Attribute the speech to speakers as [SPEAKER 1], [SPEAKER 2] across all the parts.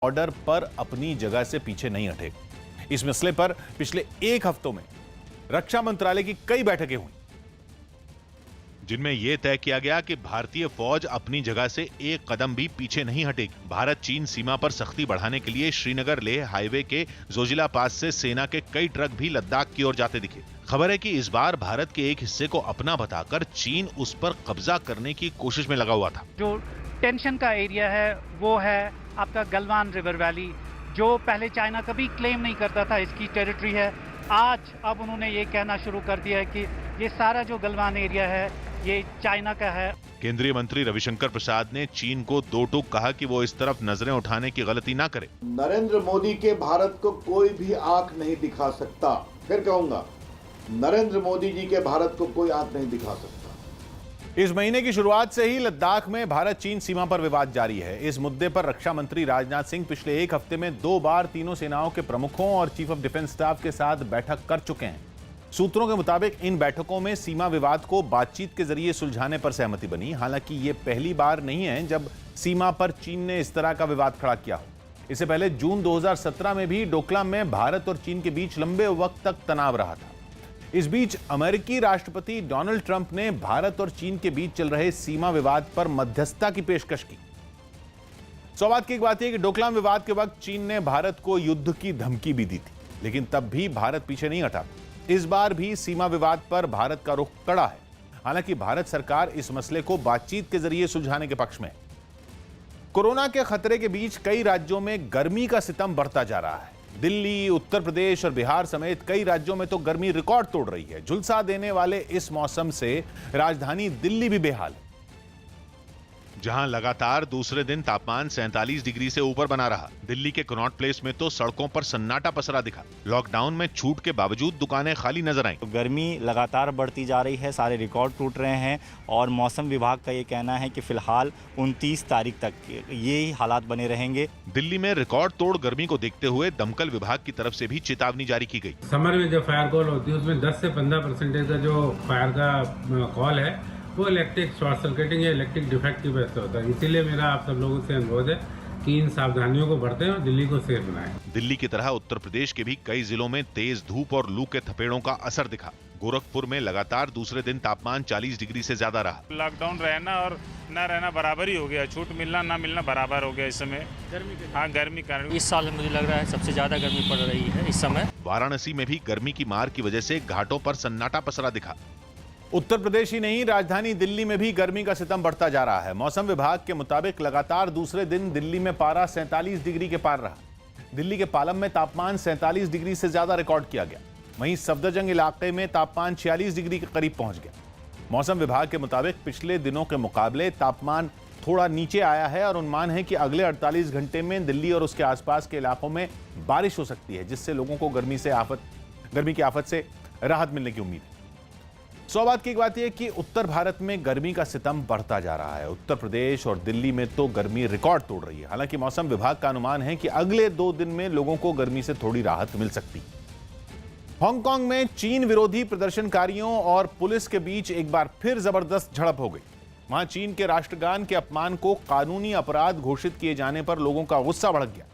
[SPEAKER 1] Order पर अपनी जगह से पीछे नहीं हटे। इस मसले पर पिछले एक हफ्तों में रक्षा मंत्रालय की कई बैठकें हुई,
[SPEAKER 2] जिनमें यह तय किया गया कि भारतीय फौज अपनी जगह से एक कदम भी पीछे नहीं हटेगी। भारत चीन सीमा पर सख्ती बढ़ाने के लिए श्रीनगर लेह हाईवे के जोजिला पास से सेना के कई ट्रक भी लद्दाख की ओर जाते दिखे। खबर है कि इस बार भारत के एक हिस्से को अपना बताकर चीन उस पर कब्जा करने की कोशिश में लगा हुआ था।
[SPEAKER 3] जो टेंशन का एरिया है वो है आपका गलवान रिवर वैली, जो पहले चाइना कभी क्लेम नहीं करता था इसकी टेरिटरी है। आज अब उन्होंने ये कहना शुरू कर दिया है कि ये सारा जो गलवान एरिया है ये चाइना का है।
[SPEAKER 2] केंद्रीय मंत्री रविशंकर प्रसाद ने चीन को दो टूक कहा कि वो इस तरफ नजरें उठाने की गलती ना करे।
[SPEAKER 4] नरेंद्र मोदी के भारत को कोई भी आंख नहीं दिखा सकता। फिर कहूंगा, नरेंद्र मोदी जी के भारत को कोई आंख नहीं दिखा सकता।
[SPEAKER 1] इस महीने की शुरुआत से ही लद्दाख में भारत चीन सीमा पर विवाद जारी है। इस मुद्दे पर रक्षा मंत्री राजनाथ सिंह पिछले एक हफ्ते में 2 बार तीनों सेनाओं के प्रमुखों और चीफ ऑफ डिफेंस स्टाफ के साथ बैठक कर चुके हैं। सूत्रों के मुताबिक इन बैठकों में सीमा विवाद को बातचीत के जरिए सुलझाने पर सहमति बनी। हालांकि ये पहली बार नहीं है जब सीमा पर चीन ने इस तरह का विवाद खड़ा किया हो। इससे पहले जून 2017 में भी डोकलाम में भारत और चीन के बीच लंबे वक्त तक तनाव रहा था। इस बीच अमेरिकी राष्ट्रपति डोनाल्ड ट्रंप ने भारत और चीन के बीच चल रहे सीमा विवाद पर मध्यस्थता की पेशकश की। सौभाग्य की एक बात यह कि डोकलाम विवाद के वक्त चीन ने भारत को युद्ध की धमकी भी दी थी, लेकिन तब भी भारत पीछे नहीं हटा। इस बार भी सीमा विवाद पर भारत का रुख कड़ा है। हालांकि भारत सरकार इस मसले को बातचीत के जरिए सुलझाने के पक्ष में है। कोरोना के खतरे के बीच कई राज्यों में गर्मी का सितम बढ़ता जा रहा है। दिल्ली, उत्तर प्रदेश और बिहार समेत कई राज्यों में तो गर्मी रिकॉर्ड तोड़ रही है। झुलसा देने वाले इस मौसम से राजधानी दिल्ली भी बेहाल है,
[SPEAKER 2] जहां लगातार दूसरे दिन तापमान 47 डिग्री से ऊपर बना रहा। दिल्ली के कनॉट प्लेस में तो सड़कों पर सन्नाटा पसरा दिखा। लॉकडाउन में छूट के बावजूद दुकानें खाली नजर आईं।
[SPEAKER 5] तो गर्मी लगातार बढ़ती जा रही है, सारे रिकॉर्ड टूट रहे हैं और मौसम विभाग का ये कहना है कि फिलहाल 29 तारीख तक ये हालात बने रहेंगे।
[SPEAKER 2] दिल्ली में रिकॉर्ड तोड़ गर्मी को देखते हुए दमकल विभाग की तरफ से भी चेतावनी जारी की गई।
[SPEAKER 6] समर में जो फायर कॉल होती है उसमें 10 से 15% का जो फायर का कॉल है वो इलेक्ट्रिक शॉर्ट सर्किटिंग या इलेक्ट्रिक डिफेक्ट की वजह से होता है। इसीलिए मेरा आप सब लोगों से अनुरोध है कि इन सावधानियों को बरतें और दिल्ली को सेफ बनाएं।
[SPEAKER 2] दिल्ली की तरह उत्तर प्रदेश के भी कई जिलों में तेज धूप और लू के थपेड़ों का असर दिखा। गोरखपुर में लगातार दूसरे दिन तापमान 40 डिग्री से ज्यादा रहा।
[SPEAKER 7] लॉकडाउन रहना और न रहना बराबर ही हो गया, छूट मिलना ना मिलना बराबर हो गया इस समय। गर्मी कारण
[SPEAKER 8] इस साल मुझे लग रहा है सबसे ज्यादा गर्मी पड़ रही है इस समय।
[SPEAKER 2] वाराणसी में भी गर्मी की मार की वजह से घाटों पर सन्नाटा पसरा दिखा।
[SPEAKER 1] उत्तर प्रदेश ही नहीं, राजधानी दिल्ली में भी गर्मी का सितम बढ़ता जा रहा है। मौसम विभाग के मुताबिक लगातार दूसरे दिन दिल्ली में पारा 47 डिग्री के पार रहा। दिल्ली के पालम में तापमान 47 डिग्री से ज्यादा रिकॉर्ड किया गया। वहीं सफदरजंग इलाके में तापमान 46 डिग्री के करीब पहुंच गया। मौसम विभाग के मुताबिक पिछले दिनों के मुकाबले तापमान थोड़ा नीचे आया है और अनुमान है कि अगले 48 घंटे में दिल्ली और उसके आसपास के इलाकों में बारिश हो सकती है, जिससे लोगों को गर्मी की आफत से राहत मिलने की उम्मीद है। सौभाग्य की एक बात यह कि उत्तर भारत में गर्मी का सितम बढ़ता जा रहा है। उत्तर प्रदेश और दिल्ली में तो गर्मी रिकॉर्ड तोड़ रही है। हालांकि मौसम विभाग का अनुमान है कि अगले 2 दिन में लोगों को गर्मी से थोड़ी राहत मिल सकती है। हांगकांग में चीन विरोधी प्रदर्शनकारियों और पुलिस के बीच एक बार फिर जबरदस्त झड़प हो गई। वहां चीन के राष्ट्रगान के अपमान को कानूनी अपराध घोषित किए जाने पर लोगों का गुस्सा भड़क गया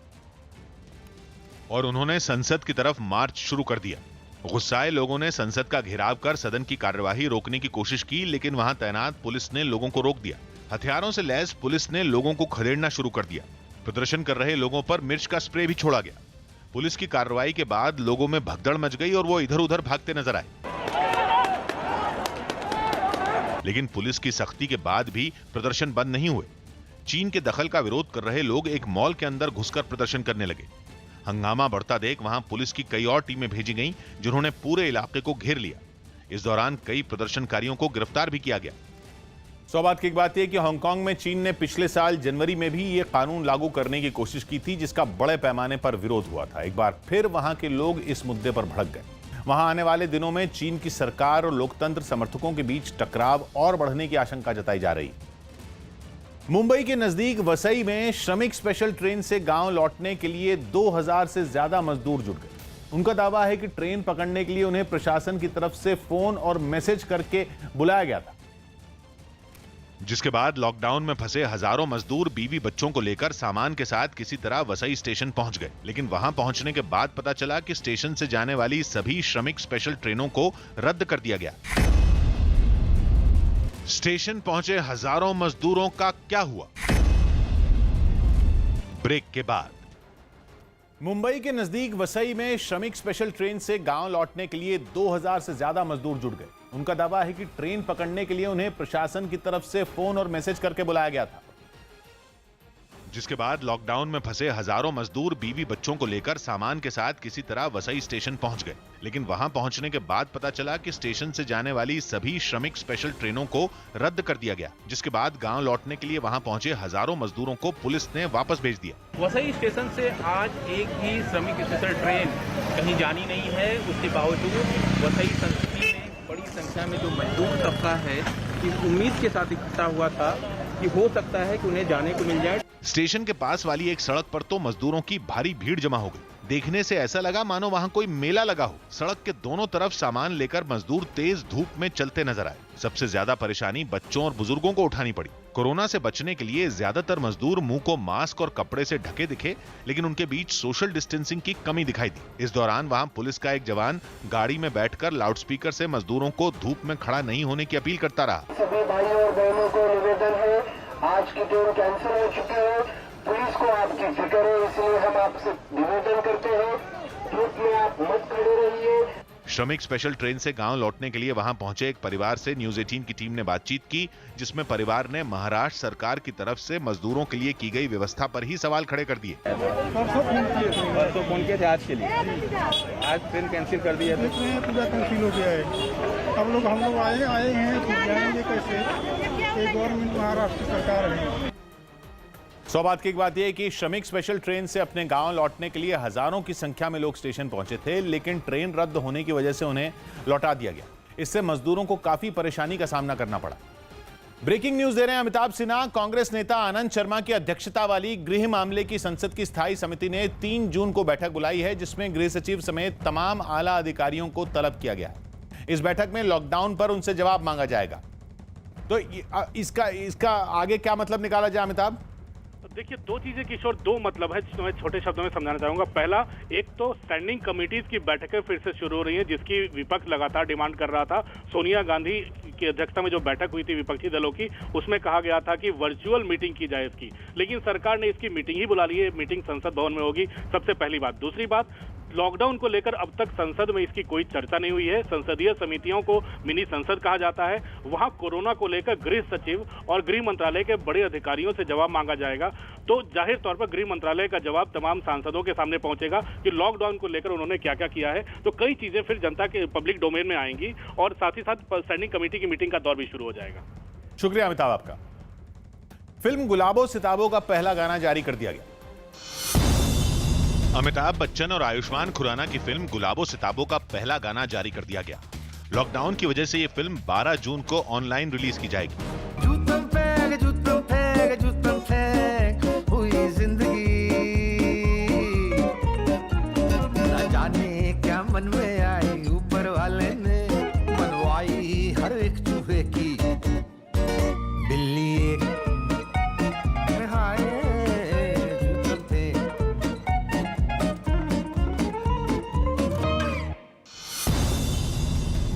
[SPEAKER 2] और उन्होंने संसद की तरफ मार्च शुरू कर दिया। गुस्साए लोगों ने संसद का घेराव कर सदन की कार्यवाही रोकने की कोशिश की, लेकिन वहां तैनात पुलिस ने लोगों को रोक दिया। हथियारों से लैस पुलिस ने लोगों को खदेड़ना शुरू कर दिया। प्रदर्शन कर रहे लोगों पर मिर्च का स्प्रे भी छोड़ा गया। पुलिस की कार्रवाई के बाद लोगों में भगदड़ मच गई और वो इधर उधर भागते नजर आए। लेकिन पुलिस की सख्ती के बाद भी प्रदर्शन बंद नहीं हुए। चीन के दखल का विरोध कर रहे लोग एक मॉल के अंदर घुसकर प्रदर्शन करने लगे। हंगामा बढ़ता देख वहां पुलिस की कई और टीमें भेजी गईं, जिन्होंने पूरे इलाके को घेर लिया। इस दौरान कई प्रदर्शनकारियों को गिरफ्तार भी किया गया।
[SPEAKER 1] सौभाग्य की एक बात यह कि हांगकांग में चीन ने पिछले साल जनवरी में भी यह कानून लागू करने की कोशिश की थी, जिसका बड़े पैमाने पर विरोध हुआ था। एक बार फिर वहां के लोग इस मुद्दे पर भड़क गए। वहां आने वाले दिनों में चीन की सरकार और लोकतंत्र समर्थकों के बीच टकराव और बढ़ने की आशंका जताई जा रही है। मुंबई के नजदीक वसई में श्रमिक स्पेशल ट्रेन से गांव लौटने के लिए 2000 से ज्यादा मजदूर जुट गए। उनका दावा है कि ट्रेन पकड़ने के लिए उन्हें प्रशासन की तरफ से फोन और मैसेज करके बुलाया गया था।
[SPEAKER 2] जिसके बाद लॉकडाउन में फंसे हजारों मजदूर बीवी बच्चों को लेकर सामान के साथ किसी तरह वसई स्टेशन पहुंच गए। लेकिन वहां पहुंचने के बाद पता चला कि स्टेशन से जाने वाली सभी श्रमिक स्पेशल ट्रेनों को रद्द कर दिया गया। स्टेशन पहुंचे हजारों मजदूरों का क्या हुआ? ब्रेक के बाद।
[SPEAKER 1] मुंबई के नजदीक वसई में श्रमिक स्पेशल ट्रेन से गांव लौटने के लिए 2000 से ज्यादा मजदूर जुट गए। उनका दावा है कि ट्रेन पकड़ने के लिए उन्हें प्रशासन की तरफ से फोन और मैसेज करके बुलाया गया था।
[SPEAKER 2] जिसके बाद लॉकडाउन में फंसे हजारों मजदूर बीवी बच्चों को लेकर सामान के साथ किसी तरह वसई स्टेशन पहुंच गए। लेकिन वहां पहुंचने के बाद पता चला कि स्टेशन से जाने वाली सभी श्रमिक स्पेशल ट्रेनों को रद्द कर दिया गया। जिसके बाद गांव लौटने के लिए वहां पहुंचे हजारों मजदूरों को पुलिस ने वापस भेज दिया।
[SPEAKER 9] वसई स्टेशन से आज एक ही श्रमिक स्पेशल ट्रेन कहीं जानी नहीं है। उसके बावजूद वसई संस्कृति में बड़ी संख्या में जो मजदूर तबका है, इस उम्मीद के साथ इकट्ठा हुआ था कि हो सकता है कि उन्हें जाने को मिल जाए।
[SPEAKER 2] स्टेशन के पास वाली एक सड़क पर तो मजदूरों की भारी भीड़ जमा हो गई। देखने से ऐसा लगा मानो वहां कोई मेला लगा हो। सड़क के दोनों तरफ सामान लेकर मजदूर तेज धूप में चलते नजर आए। सबसे ज्यादा परेशानी बच्चों और बुजुर्गों को उठानी पड़ी। कोरोना से बचने के लिए ज्यादातर मजदूर मुंह को मास्क और कपड़े से ढके दिखे, लेकिन उनके बीच सोशल डिस्टेंसिंग की कमी दिखाई दी। इस दौरान वहां पुलिस का एक जवान गाड़ी में बैठकर लाउडस्पीकर से मजदूरों को धूप में खड़ा नहीं होने की अपील करता रहा।
[SPEAKER 10] सभी भाइयों और बहनों को निवेदन है, आज की ट्रेन कैंसिल हो चुकी है। पुलिस को आपकी फिक्र है, इसलिए हम आपसे निवेदन करते हैं, धूप में आप मत खड़े रहिए।
[SPEAKER 2] श्रमिक स्पेशल ट्रेन से गांव लौटने के लिए वहां पहुंचे एक परिवार से न्यूज 18 की टीम ने बातचीत की, जिसमें परिवार ने महाराष्ट्र सरकार की तरफ से मजदूरों के लिए की गई व्यवस्था पर ही सवाल खड़े कर दिए।
[SPEAKER 9] परसों फोन किए थे आज के लिए, आज ट्रेन कैंसिल कर दी है।
[SPEAKER 11] पूरा कैंसिल हो गया है। हम लोग आए हैं, जाएंगे कैसे? ये गवर्नमेंट महाराष्ट्र सरकार है।
[SPEAKER 1] सौभाग्य की एक बात यह है कि श्रमिक स्पेशल ट्रेन से अपने गांव लौटने के लिए हजारों की संख्या में लोग स्टेशन पहुंचे थे, लेकिन ट्रेन रद्द होने की वजह से उन्हें लौटा दिया गया। इससे मजदूरों को काफी परेशानी का सामना करना पड़ा। ब्रेकिंग न्यूज दे रहे हैं अमिताभ सिन्हा। कांग्रेस नेता आनंद शर्मा की अध्यक्षता वाली गृह मामले की संसद की स्थायी समिति ने 3 जून को बैठक बुलाई है, जिसमें गृह सचिव समेत तमाम आला अधिकारियों को तलब किया गया है। इस बैठक में लॉकडाउन पर उनसे जवाब मांगा जाएगा। तो इसका आगे क्या मतलब निकाला जाए अमिताभ?
[SPEAKER 12] देखिए, दो चीजें किशोर, दो मतलब है जिसको मैं छोटे शब्दों में समझाना चाहूंगा। पहला, एक तो स्टैंडिंग कमेटीज की बैठकें फिर से शुरू हो रही हैं, जिसकी विपक्ष लगातार डिमांड कर रहा था। सोनिया गांधी की अध्यक्षता में जो बैठक हुई थी विपक्षी दलों की, उसमें कहा गया था कि वर्चुअल मीटिंग की जाए इसकी, लेकिन सरकार ने इसकी मीटिंग ही बुला ली है। मीटिंग संसद भवन में होगी, सबसे पहली बात। दूसरी बात, लॉकडाउन को लेकर अब तक संसद में इसकी कोई चर्चा नहीं हुई है। संसदीय समितियों को मिनी संसद कहा जाता है। वहां कोरोना को लेकर गृह सचिव और गृह मंत्रालय के बड़े अधिकारियों से जवाब मांगा जाएगा। तो जाहिर तौर पर गृह मंत्रालय का जवाब तमाम सांसदों के सामने पहुंचेगा कि लॉकडाउन को लेकर उन्होंने क्या क्या किया है। तो कई चीजें फिर जनता के पब्लिक डोमेन में आएंगी और साथ ही साथ स्टैंडिंग कमेटी की मीटिंग का दौर भी शुरू हो जाएगा।
[SPEAKER 1] शुक्रिया अमिताभ आपका। फिल्म गुलाबो सिताबों का पहला गाना जारी कर दिया गया।
[SPEAKER 2] अमिताभ बच्चन और आयुष्मान खुराना की फिल्म गुलाबो सिताबों का पहला गाना जारी कर दिया गया। लॉकडाउन की वजह से ये फिल्म 12 जून को ऑनलाइन रिलीज की जाएगी।
[SPEAKER 13] हुई जिंदगी न जाने क्या मन में आई, ऊपर वाले ने मनवाई हर एक चूहे की बिल्ली एक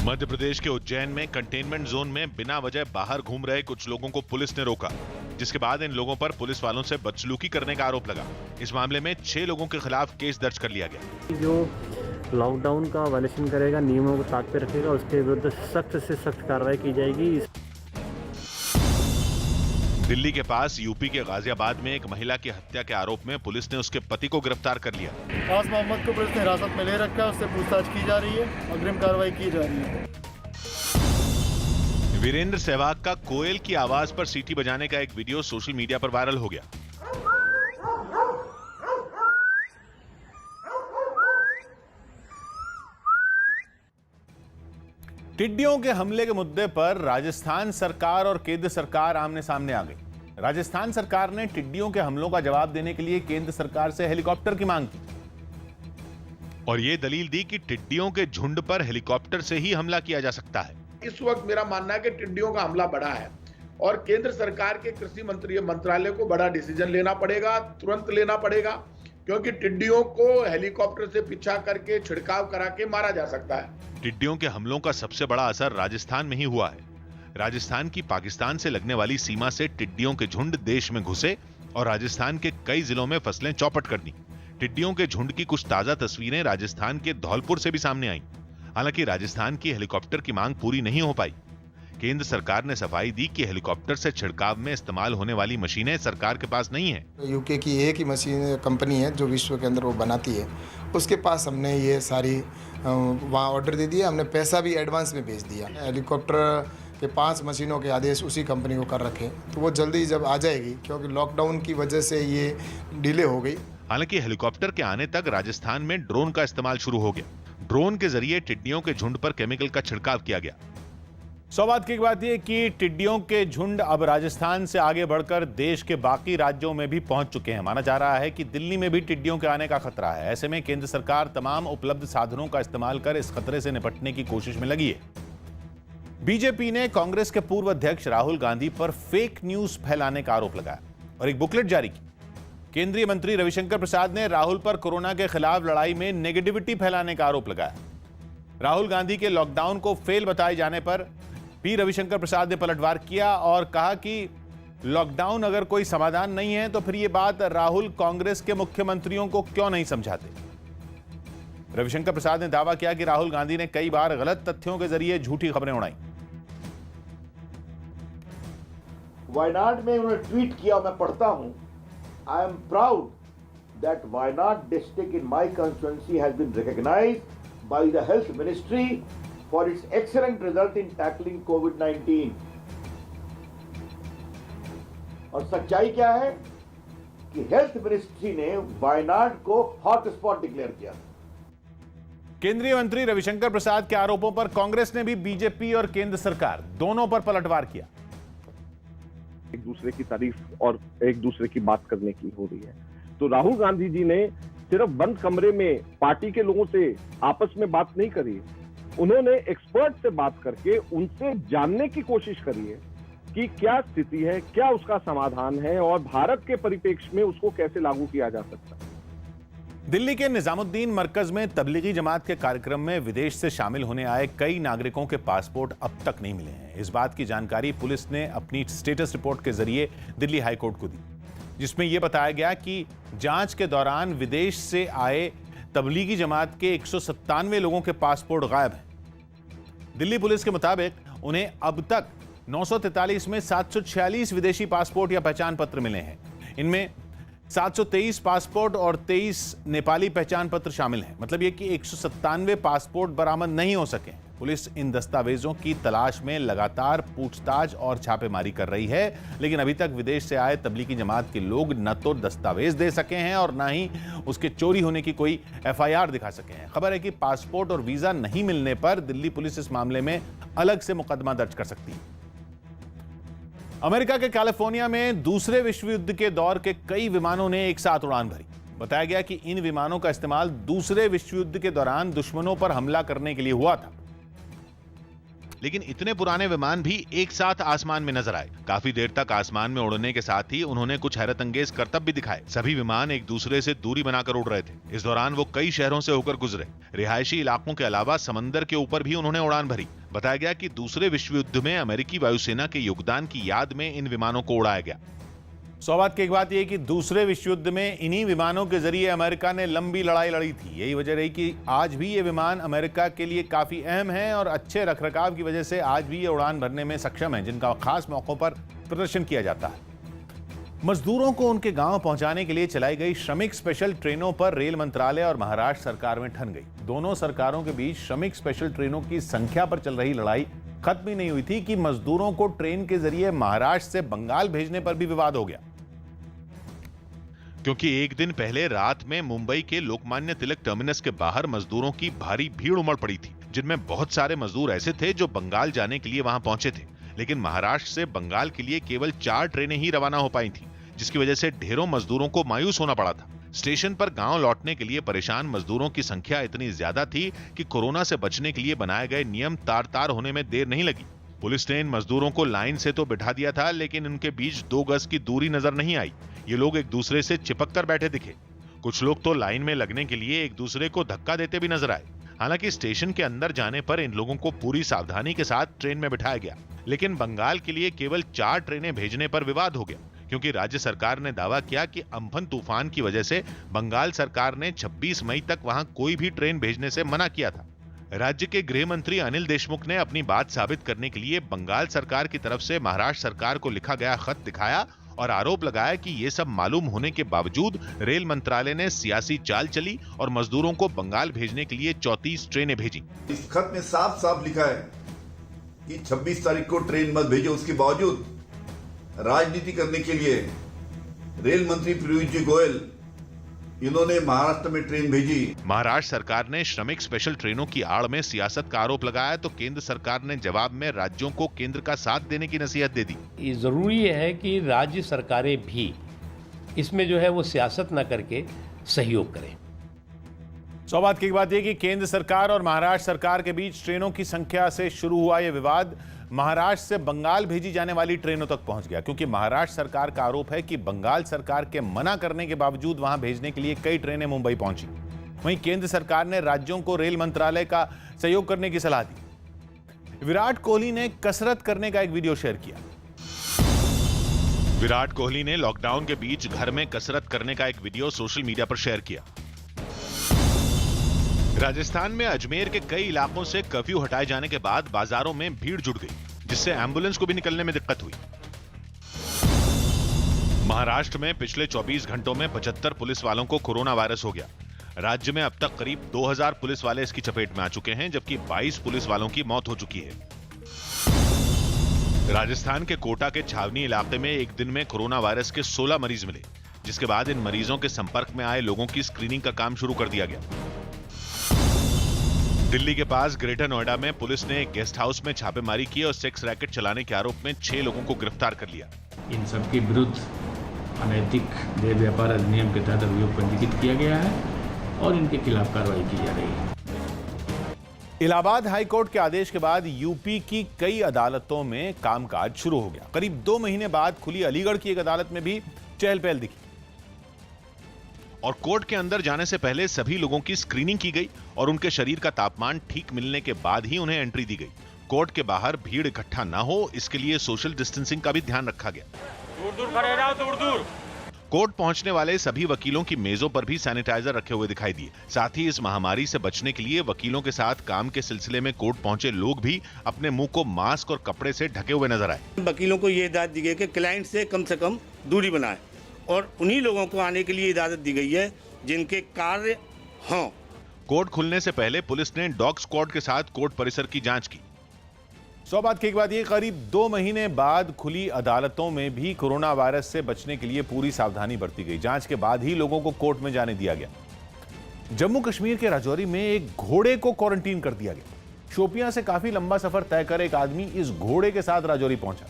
[SPEAKER 2] मध्य प्रदेश के उज्जैन में कंटेनमेंट जोन में बिना वजह बाहर घूम रहे कुछ लोगों को पुलिस ने रोका, जिसके बाद इन लोगों पर पुलिस वालों से बदसलूकी करने का आरोप लगा। इस मामले में 6 लोगों के खिलाफ केस दर्ज कर लिया गया।
[SPEAKER 14] जो लॉकडाउन का वायलेशन करेगा, नियमों को ताक पे रखेगा, उसके विरुद्ध सख्त से सख्त कार्रवाई की जाएगी।
[SPEAKER 2] दिल्ली के पास यूपी के गाजियाबाद में एक महिला की हत्या के आरोप में पुलिस ने उसके पति को गिरफ्तार कर लिया।
[SPEAKER 11] आस मोहम्मद को पुलिस ने हिरासत में ले रखा है, उससे पूछताछ की जा रही है, अग्रिम कार्रवाई की जा रही है।
[SPEAKER 2] वीरेंद्र सहवाग का कोयल की आवाज पर सीटी बजाने का एक वीडियो सोशल मीडिया पर वायरल हो गया।
[SPEAKER 1] टिड्डियों के हमले के मुद्दे पर राजस्थान सरकार और केंद्र सरकार आमने सामने आ गई। राजस्थान सरकार ने टिड्डियों के हमलों का जवाब देने के लिए केंद्र सरकार से हेलीकॉप्टर की मांग की
[SPEAKER 2] और यह दलील दी कि टिड्डियों के झुंड पर हेलीकॉप्टर से ही हमला किया जा सकता है।
[SPEAKER 15] इस वक्त मेरा मानना है कि टिड्डियों का हमला बढ़ा है
[SPEAKER 4] और केंद्र सरकार के कृषि मंत्रालय को बड़ा डिसीजन लेना पड़ेगा, तुरंत लेना पड़ेगा, क्योंकि टिड्डियों को हेलीकॉप्टर से पीछा करके छिड़काव करा के मारा जा सकता है।
[SPEAKER 2] टिड्डियों के हमलों का सबसे बड़ा असर राजस्थान में ही हुआ है। राजस्थान की पाकिस्तान से लगने वाली सीमा से टिड्डियों के झुंड देश में घुसे और राजस्थान के कई जिलों में फसलें चौपट कर दी। टिड्डियों के झुंड की कुछ ताजा तस्वीरें राजस्थान के धौलपुर से भी सामने आईं। हालांकि राजस्थान की हेलीकॉप्टर की मांग पूरी नहीं हो पाई। केंद्र सरकार ने सफाई दी कि हेलीकॉप्टर से छिड़काव में इस्तेमाल होने वाली मशीनें सरकार के पास नहीं है।
[SPEAKER 15] यूके की एक ही मशीन कंपनी है जो विश्व के अंदर वो बनाती है, उसके पास हमने ये सारी वहाँ ऑर्डर दे दिया, हमने पैसा भी एडवांस में भेज दिया। हेलीकॉप्टर के 5 मशीनों के आदेश उसी कंपनी को कर रखे, तो वो जल्दी जब आ जाएगी, क्योंकि लॉकडाउन की वजह से ये डिले हो गई।
[SPEAKER 2] हालांकि हेलीकॉप्टर के आने तक राजस्थान में ड्रोन का इस्तेमाल शुरू हो गया। ड्रोन के जरिए टिड्डियों के झुंड पर केमिकल का छिड़काव किया गया।
[SPEAKER 1] सौभाग्य की बात यह कि टिड्डियों के झुंड अब राजस्थान से आगे बढ़कर देश के बाकी राज्यों में भी पहुंच चुके हैं। माना जा रहा है कि दिल्ली में भी टिड्डियों के आने का खतरा है। ऐसे में केंद्र सरकार तमाम उपलब्ध साधनों का इस्तेमाल कर इस खतरे से निपटने की कोशिश में लगी है। बीजेपी ने कांग्रेस के पूर्व अध्यक्ष राहुल गांधी पर फेक न्यूज फैलाने का आरोप लगाया और एक बुकलेट जारी की। केंद्रीय मंत्री रविशंकर प्रसाद ने राहुल पर कोरोना के खिलाफ लड़ाई में नेगेटिविटी फैलाने का आरोप लगाया। राहुल गांधी के लॉकडाउन को फेल बताए जाने पर भी रविशंकर प्रसाद ने पलटवार किया और कहा कि लॉकडाउन अगर कोई समाधान नहीं है तो फिर यह बात राहुल कांग्रेस के मुख्यमंत्रियों को क्यों नहीं समझाते। रविशंकर प्रसाद ने दावा किया कि राहुल गांधी ने कई बार गलत तथ्यों के जरिए झूठी खबरें उड़ाई।
[SPEAKER 4] वायनाड में उन्होंने ट्वीट किया, मैं पढ़ता हूं, I am proud that Wayanad district in my constituency has been recognised by the health ministry for its excellent result in tackling COVID-19। और सच्चाई क्या है कि हेल्थ मिनिस्ट्री ने वायनाड को हॉटस्पॉट डिक्लेयर किया।
[SPEAKER 1] केंद्रीय मंत्री रविशंकर प्रसाद के आरोपों पर कांग्रेस ने भी बीजेपी और केंद्र सरकार दोनों पर पलटवार किया।
[SPEAKER 16] एक दूसरे की तारीफ और एक दूसरे की बात करने की हो रही है। तो राहुल गांधी जी ने सिर्फ बंद कमरे में पार्टी के लोगों से आपस में बात नहीं करी, उन्होंने एक्सपर्ट से बात करके उनसे जानने की कोशिश करी है कि क्या स्थिति है, क्या उसका समाधान है और भारत के परिप्रेक्ष्य में उसको कैसे लागू किया जा सकता है।
[SPEAKER 1] दिल्ली के निजामुद्दीन मरकज में तबलीगी जमात के कार्यक्रम में विदेश से शामिल होने आए कई नागरिकों के पासपोर्ट अब तक नहीं मिले हैं। इस बात की जानकारी पुलिस ने अपनी स्टेटस रिपोर्ट के जरिए दिल्ली हाईकोर्ट को दी, जिसमें यह बताया गया कि जांच के दौरान विदेश से आए तबलीगी जमात के 197 लोगों के पासपोर्ट गायब हैं। दिल्ली पुलिस के मुताबिक उन्हें अब तक 943 में 746 विदेशी पासपोर्ट या पहचान पत्र मिले हैं। इनमें 723 पासपोर्ट और 23 नेपाली पहचान पत्र शामिल हैं। मतलब यह कि 197 पासपोर्ट बरामद नहीं हो सके। पुलिस इन दस्तावेजों की तलाश में लगातार पूछताछ और छापेमारी कर रही है, लेकिन अभी तक विदेश से आए तबलीगी जमात के लोग न तो दस्तावेज दे सके हैं और न ही उसके चोरी होने की कोई एफआईआर दिखा सके हैं। खबर है कि पासपोर्ट और वीजा नहीं मिलने पर दिल्ली पुलिस इस मामले में अलग से मुकदमा दर्ज कर सकती है। अमेरिका के कैलिफोर्निया में दूसरे विश्व युद्ध के दौर के कई विमानों ने एक साथ उड़ान भरी। बताया गया कि इन विमानों का इस्तेमाल दूसरे विश्व युद्ध के दौरान दुश्मनों पर हमला करने के लिए हुआ था।
[SPEAKER 2] लेकिन इतने पुराने विमान भी एक साथ आसमान में नजर आए। काफी देर तक आसमान में उड़ने के साथ ही उन्होंने कुछ हैरत अंगेज करतब भी दिखाए। सभी विमान एक दूसरे से दूरी बनाकर उड़ रहे थे। इस दौरान वो कई शहरों से होकर गुजरे। रिहायशी इलाकों के अलावा समंदर के ऊपर भी उन्होंने उड़ान भरी। बताया गया कि दूसरे विश्व युद्ध में अमेरिकी वायुसेना के योगदान की याद में इन विमानों को उड़ाया गया।
[SPEAKER 1] सौभाग्य की एक बात यह कि दूसरे विश्व युद्ध में इन्हीं विमानों के जरिए अमेरिका ने लंबी लड़ाई लड़ी थी। यही वजह रही कि आज भी ये विमान अमेरिका के लिए काफी अहम हैं और अच्छे रखरखाव की वजह से आज भी ये उड़ान भरने में सक्षम है, जिनका खास मौकों पर प्रदर्शन किया जाता है। मजदूरों को उनके गांव पहुंचाने के लिए चलाई गई श्रमिक स्पेशल ट्रेनों पर रेल मंत्रालय और महाराष्ट्र सरकार में ठन गई। दोनों सरकारों के बीच श्रमिक स्पेशल ट्रेनों की संख्या पर चल रही लड़ाई खत्म ही नहीं हुई थी कि मजदूरों को ट्रेन के जरिए महाराष्ट्र से बंगाल भेजने पर भी विवाद हो गया।
[SPEAKER 2] क्योंकि एक दिन पहले रात में मुंबई के लोकमान्य तिलक टर्मिनस के बाहर मजदूरों की भारी भीड़ उमड़ पड़ी थी, जिनमें बहुत सारे मजदूर ऐसे थे जो बंगाल जाने के लिए वहां पहुंचे थे। लेकिन महाराष्ट्र से बंगाल के लिए केवल 4 ट्रेनें ही रवाना हो पाई थी, जिसकी वजह से ढेरों मजदूरों को मायूस होना पड़ा था। स्टेशन पर गांव लौटने के लिए परेशान मजदूरों की संख्या इतनी ज्यादा थी कि कोरोना से बचने के लिए बनाए गए नियम तार-तार होने में देर नहीं लगी। पुलिस ने इन मजदूरों को लाइन से तो बिठा दिया था, लेकिन उनके बीच 2 गज की दूरी नजर नहीं आई। ये लोग एक दूसरे से चिपक कर बैठे दिखे। कुछ लोग तो लाइन में लगने के लिए एक दूसरे को धक्का देते भी नजर आए। हालांकि स्टेशन के अंदर जाने पर इन लोगों को पूरी सावधानी के साथ ट्रेन में बिठाया गया, लेकिन बंगाल के लिए केवल 4 ट्रेनें भेजने पर विवाद हो गया, क्योंकि राज्य सरकार ने दावा किया कि अम्फन तूफान की वजह से बंगाल सरकार ने 26 मई तक वहां कोई भी ट्रेन भेजने से मना किया था। राज्य के गृह मंत्री अनिल देशमुख ने अपनी बात साबित करने के लिए बंगाल सरकार की तरफ से महाराष्ट्र सरकार को लिखा गया खत दिखाया और आरोप लगाया कि ये सब मालूम होने के बावजूद रेल मंत्रालय ने सियासी चाल चली और मजदूरों को बंगाल भेजने के लिए 34 ट्रेनें भेजी।
[SPEAKER 17] इस खत में साफ साफ लिखा है कि 26 तारीख को ट्रेन मत भेजो। उसके बावजूद राजनीति करने के लिए रेल मंत्री पीयूष जी गोयल इन्होंने महाराष्ट्र में ट्रेन भेजी।
[SPEAKER 2] महाराष्ट्र सरकार ने श्रमिक स्पेशल ट्रेनों की आड़ में सियासत का आरोप लगाया तो केंद्र सरकार ने जवाब में राज्यों को केंद्र का साथ देने की नसीहत दे दी।
[SPEAKER 18] ये जरूरी है कि राज्य सरकारें भी इसमें जो है वो सियासत न करके सहयोग करें।
[SPEAKER 1] सौबात की बात यह कि केंद्र सरकार और महाराष्ट्र सरकार के बीच ट्रेनों की संख्या से शुरू हुआ यह विवाद महाराष्ट्र से बंगाल भेजी जाने वाली ट्रेनों तक पहुंच गया, क्योंकि महाराष्ट्र सरकार का आरोप है कि बंगाल सरकार के मना करने के बावजूद वहां भेजने के लिए कई ट्रेनें मुंबई पहुंची। वहीं केंद्र सरकार ने राज्यों को रेल मंत्रालय का सहयोग करने की सलाह दी। विराट कोहली ने कसरत करने का एक वीडियो शेयर किया।
[SPEAKER 2] विराट कोहली ने लॉकडाउन के बीच घर में कसरत करने का एक वीडियो सोशल मीडिया पर शेयर किया। राजस्थान में अजमेर के कई इलाकों से कर्फ्यू हटाए जाने के बाद बाजारों में भीड़ जुट गई, जिससे एम्बुलेंस को भी निकलने में दिक्कत हुई। महाराष्ट्र में पिछले 24 घंटों में 75 पुलिस वालों को कोरोना वायरस हो गया। राज्य में अब तक करीब 2000 पुलिस वाले इसकी चपेट में आ चुके हैं, जबकि 22 पुलिस वालों की मौत हो चुकी है। राजस्थान के कोटा के छावनी इलाके में एक दिन में कोरोना वायरस के 16 मरीज मिले, जिसके बाद इन मरीजों के संपर्क में आए लोगों की स्क्रीनिंग का काम शुरू कर दिया गया। दिल्ली के पास ग्रेटर नोएडा में पुलिस ने एक गेस्ट हाउस में छापेमारी की और सेक्स रैकेट चलाने के आरोप में 6 लोगों को गिरफ्तार कर लिया।
[SPEAKER 19] इन सब के विरुद्ध अनैतिक देह व्यापार अधिनियम के तहत अभियोग पंजीकृत किया गया है और इनके खिलाफ कार्रवाई की जा रही है।
[SPEAKER 1] इलाहाबाद हाईकोर्ट के आदेश के बाद यूपी की कई अदालतों में कामकाज शुरू हो गया। करीब 2 महीने बाद खुली अलीगढ़ की एक अदालत में भी चहल पहल दिखी
[SPEAKER 2] और कोर्ट के अंदर जाने से पहले सभी लोगों की स्क्रीनिंग की गई और उनके शरीर का तापमान ठीक मिलने के बाद ही उन्हें एंट्री दी गई। कोर्ट के बाहर भीड़ इकट्ठा न हो, इसके लिए सोशल डिस्टेंसिंग का भी ध्यान रखा गया।
[SPEAKER 7] दूर दूर खड़े रहो, दूर दूर।
[SPEAKER 2] कोर्ट पहुंचने वाले सभी वकीलों की मेजों पर भी सैनिटाइजर रखे हुए दिखाई दिए। साथ ही इस महामारी से बचने के लिए वकीलों के साथ काम के सिलसिले में कोर्ट पहुंचे लोग भी अपने मुंह को मास्क और कपड़े से ढके हुए नजर आए।
[SPEAKER 20] वकीलों को ये हिदायत दी गई कि क्लाइंट से कम दूरी बनाए और उन्हीं लोगों को आने के लिए इजाजत दी गई है जिनके कार्य हों।
[SPEAKER 2] कोर्ट खुलने से पहले पुलिस ने डॉग स्क्वाड के साथ कोर्ट परिसर की जांच की।
[SPEAKER 1] सौबात की एक बात, ये करीब 2 महीने बाद खुली अदालतों में भी कोरोना वायरस से बचने के लिए पूरी सावधानी बरती गई। जांच के बाद ही लोगों को कोर्ट में जाने दिया गया। जम्मू कश्मीर के राजौरी में एक घोड़े को क्वारंटीन कर दिया गया। शोपियां से काफी लंबा सफर तय कर एक आदमी इस घोड़े के साथ राजौरी पहुंचा,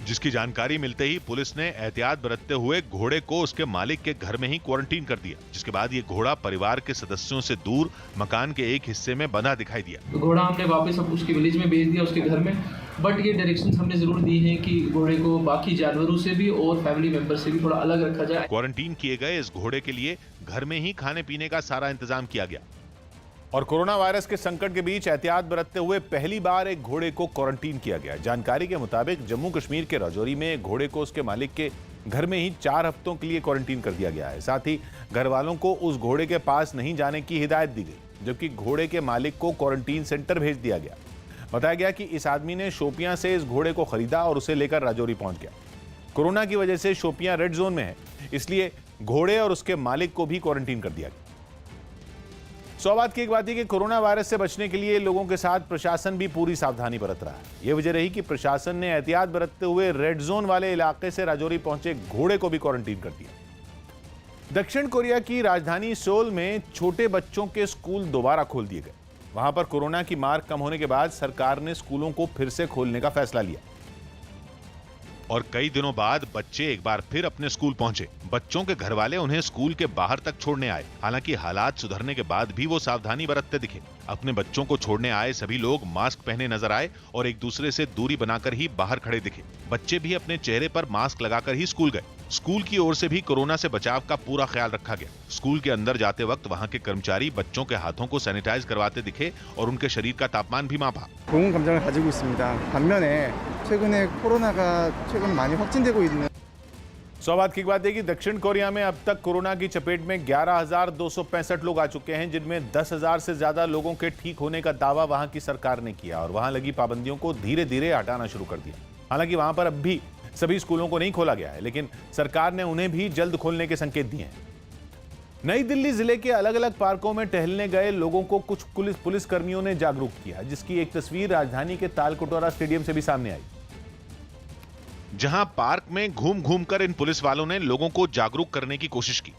[SPEAKER 2] जिसकी जानकारी मिलते ही पुलिस ने एहतियात बरतते हुए घोड़े को उसके मालिक के घर में ही क्वारंटीन कर दिया, जिसके बाद ये घोड़ा परिवार के सदस्यों से दूर मकान के एक हिस्से में बंधा दिखाई दिया।
[SPEAKER 21] तो घोड़ा हमने वापस अब उसके विलेज में भेज दिया, उसके घर में। बट ये डायरेक्शंस हमने जरूर दी हैं कि घोड़े को बाकी जानवरों से भी और फैमिली मेंबर से भी थोड़ा अलग रखा जाए।
[SPEAKER 2] क्वारंटीन किए गए इस घोड़े के लिए घर में ही खाने पीने का सारा इंतजाम किया गया।
[SPEAKER 1] और कोरोना वायरस के संकट के बीच एहतियात बरतते हुए पहली बार एक घोड़े को क्वारंटीन किया गया। जानकारी के मुताबिक जम्मू कश्मीर के राजौरी में एक घोड़े को उसके मालिक के घर में ही 4 हफ्तों के लिए क्वारंटीन कर दिया गया है। साथ ही घर वालों को उस घोड़े के पास नहीं जाने की हिदायत दी गई, जबकि घोड़े के मालिक को क्वारंटीन सेंटर भेज दिया गया। बताया गया कि इस आदमी ने शोपियां से इस घोड़े को खरीदा और उसे लेकर राजौरी पहुंच गया। कोरोना की वजह से शोपियां रेड जोन में है, इसलिए घोड़े और उसके मालिक को भी क्वारंटीन कर दिया गया। सौबात की एक बात है कि कोरोना वायरस से बचने के लिए लोगों के साथ प्रशासन भी पूरी सावधानी बरत रहा है। यह वजह रही कि प्रशासन ने एहतियात बरतते हुए रेड जोन वाले इलाके से राजौरी पहुंचे घोड़े को भी क्वारंटीन कर दिया। दक्षिण कोरिया की राजधानी सोल में छोटे बच्चों के स्कूल दोबारा खोल दिए गए। वहां पर कोरोना की मार कम होने के बाद सरकार ने स्कूलों को फिर से खोलने का फैसला लिया।
[SPEAKER 2] और कई दिनों बाद बच्चे एक बार फिर अपने स्कूल पहुंचे। बच्चों के घर वाले उन्हें स्कूल के बाहर तक छोड़ने आए। हालांकि हालात सुधरने के बाद भी वो सावधानी बरतते दिखे। अपने बच्चों को छोड़ने आए सभी लोग मास्क पहने नजर आए और एक दूसरे से दूरी बनाकर ही बाहर खड़े दिखे। बच्चे भी अपने चेहरे पर मास्क लगाकर ही स्कूल गए। स्कूल की ओर से भी कोरोना से बचाव का पूरा ख्याल रखा गया। स्कूल के अंदर जाते वक्त वहां के कर्मचारी बच्चों के हाथों को सैनिटाइज करवाते दिखे और उनके शरीर का तापमान भी मापा।
[SPEAKER 11] 좋은 감정을 가지고 있습니다. 반면에 최근에 코로나가 최근 많이 확진되고 있는
[SPEAKER 1] सौभाग्य की बात है कि दक्षिण कोरिया में अब तक कोरोना की चपेट में 11,265 लोग आ चुके हैं, जिनमें 10,000 से ज्यादा लोगों के ठीक होने का दावा वहां की सरकार ने किया और वहां लगी पाबंदियों को धीरे धीरे हटाना शुरू कर दिया। हालांकि वहां पर अब भी सभी स्कूलों को नहीं खोला गया है, लेकिन सरकार ने उन्हें भी जल्द खोलने के संकेत दिए हैं। नई दिल्ली जिले के अलग अलग पार्कों में टहलने गए लोगों को कुछ पुलिस कर्मियों ने जागरूक किया, जिसकी एक तस्वीर राजधानी के तालकटोरा स्टेडियम से भी सामने आई।
[SPEAKER 2] जहां पार्क में घूम घूम कर इन पुलिस वालों ने लोगों को जागरूक करने की कोशिश की।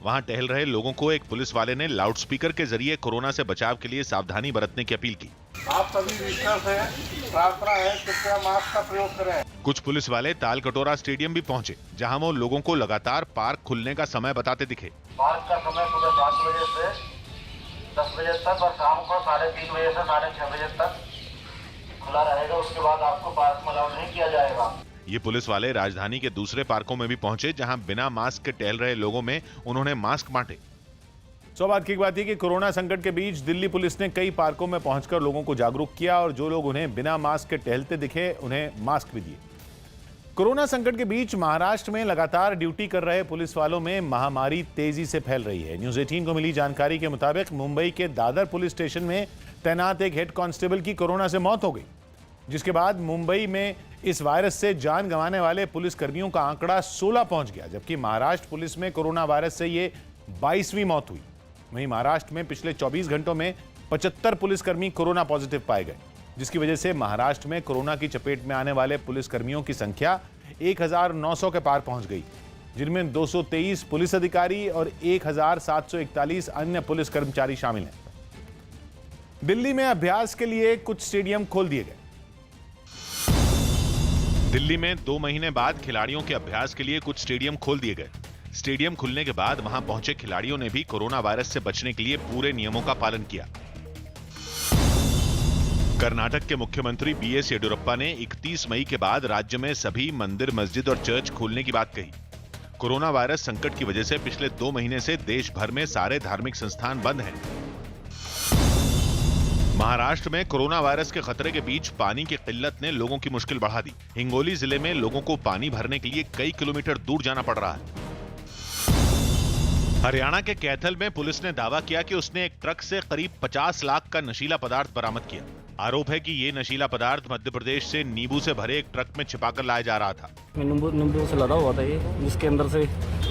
[SPEAKER 2] वहां टहल रहे लोगों को एक पुलिस वाले ने लाउडस्पीकर के जरिए कोरोना से बचाव के लिए सावधानी बरतने की अपील की।
[SPEAKER 10] आप सभी विजिटर्स हैं, प्रार्थना है कृपया मास्क का प्रयोग करें।
[SPEAKER 2] कुछ पुलिस वाले तालकटोरा स्टेडियम भी पहुंचे, जहां वो लोगों को लगातार पार्क खुलने का समय बताते दिखे।
[SPEAKER 10] पार्क का समय सुबह 7 बजे से 10 बजे तक और शाम को 3:30 बजे से 6:30 बजे तक खुला रहेगा। उसके बाद आपको पार्क में अलाउ नहीं किया जाएगा।
[SPEAKER 2] ये पुलिस वाले राजधानी के दूसरे पार्कों में भी पहुंचे, जहां बिना मास्क के टहल रहे लोगों में उन्होंने मास्क बांटे।
[SPEAKER 1] सौभाग्य की बात है कि कोरोना संकट के बीच दिल्ली पुलिस ने कई पार्कों में पहुंचकर लोगों को जागरूक किया और जो लोग उन्हें बिना मास्क के टहलते दिखे उन्हें मास्क भी दिए। कोरोना संकट के बीच महाराष्ट्र में लगातार ड्यूटी कर रहे पुलिस वालों में महामारी तेजी से फैल रही है। न्यूज़ 18 को मिली जानकारी के मुताबिक मुंबई के दादर पुलिस स्टेशन में तैनात एक हेड कांस्टेबल की कोरोना से मौत हो गई, जिसके बाद मुंबई में इस वायरस से जान गंवाने वाले पुलिस कर्मियों का आंकड़ा 16 पहुंच गया, जबकि महाराष्ट्र पुलिस में कोरोना वायरस से ये 22वीं मौत हुई। वहीं महाराष्ट्र में पिछले 24 घंटों में 75 पुलिसकर्मी कोरोना पॉजिटिव पाए गए, जिसकी वजह से महाराष्ट्र में कोरोना की चपेट में आने वाले पुलिसकर्मियों की संख्या 1,900 के पार पहुंच गई, जिनमें 223 पुलिस अधिकारी और 1,741 अन्य पुलिस कर्मचारी शामिल हैं। दिल्ली में अभ्यास के लिए कुछ स्टेडियम खोल दिए गए।
[SPEAKER 2] दिल्ली में 2 महीने बाद खिलाड़ियों के अभ्यास के लिए कुछ स्टेडियम खोल दिए गए। स्टेडियम खुलने के बाद वहां पहुंचे खिलाड़ियों ने भी कोरोना वायरस से बचने के लिए पूरे नियमों का पालन किया। कर्नाटक के मुख्यमंत्री बीएस येडियुरप्पा ने 31 मई के बाद राज्य में सभी मंदिर, मस्जिद और चर्च खोलने की बात कही। कोरोना वायरस संकट की वजह से पिछले 2 महीने से देश भर में सारे धार्मिक संस्थान बंद हैं। महाराष्ट्र में कोरोना वायरस के खतरे के बीच पानी की किल्लत ने लोगों की मुश्किल बढ़ा दी। हिंगोली जिले में लोगों को पानी भरने के लिए कई किलोमीटर दूर जाना पड़ रहा है। हरियाणा के कैथल में पुलिस ने दावा किया कि उसने एक ट्रक से करीब 50 लाख का नशीला पदार्थ बरामद किया। आरोप है कि ये नशीला पदार्थ मध्य प्रदेश से नींबू से भरे एक ट्रक में छिपाकर लाया जा रहा था।
[SPEAKER 14] नींबू से लदा हुआ था ये, जिसके अंदर से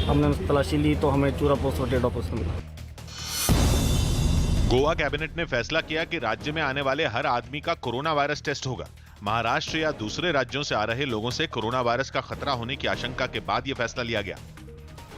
[SPEAKER 14] हमने तलाशी ली तो हमें चूरा पोस्ट और डेडा पोस्ट मिला।
[SPEAKER 2] गोवा कैबिनेट ने फैसला किया कि राज्य में आने वाले हर आदमी का कोरोना वायरस टेस्ट होगा। महाराष्ट्र या दूसरे राज्यों से आ रहे लोगों से कोरोना वायरस का खतरा होने की आशंका के बाद यह फैसला लिया गया।